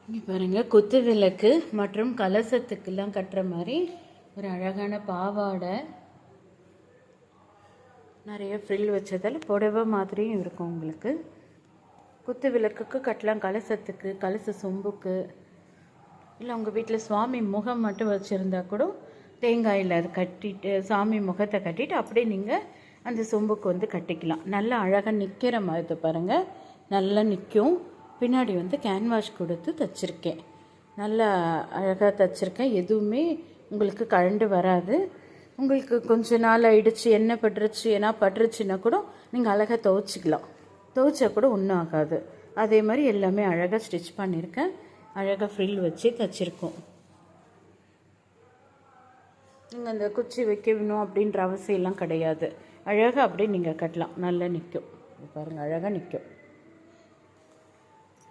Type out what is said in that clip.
இங்கே பாருங்கள், குத்து விளக்கு மற்றும் கலசத்துக்கெல்லாம் கட்டுற மாதிரி ஒரு அழகான பாவாடை, நிறைய ஃப்ரில் வச்சதால் புடவை மாதிரியும் இருக்கும் உங்களுக்கு. குத்து விளக்குக்கு கட்டலாம், கலசத்துக்கு, கலச சொம்புக்கு, இல்லை உங்கள் வீட்டில் சுவாமி முகம் மட்டும் வச்சுருந்தா கூட தேங்காயில் அது கட்டிட்டு சாமி முகத்தை கட்டிட்டு அப்படியே நீங்கள் அந்த சொம்புக்கு வந்து கட்டிக்கலாம். நல்லா அழகாக நிற்கிற மாதிரி பாருங்கள், நல்லா நிற்கும். பின்னாடி வந்து கேன்வாஷ் கொடுத்து தைச்சிருக்கேன், நல்லா அழகாக தைச்சிருக்கேன். எதுவுமே உங்களுக்கு கழண்டு வராது. உங்களுக்கு கொஞ்ச நாள் ஆயிடுச்சு, என்ன பட்டுருச்சு, ஏன்னா பட்டுருச்சுன்னா கூட நீங்கள் அழகாக துவைச்சிக்கலாம், துவைச்சா கூட ஒன்றும் ஆகாது. அதே மாதிரி எல்லாமே அழகாக ஸ்டிச் பண்ணியிருக்கேன், அழகாக ஃப்ரில் வச்சு தைச்சிருக்கோம். நீங்கள் அந்த குச்சி வைக்கணும் அப்படின்ற அவசியம்லாம் கிடையாது. அழகாக அப்படியே நீங்கள் கட்டலாம், நல்லா நிற்கும். பாருங்கள், அழகாக நிற்கும்.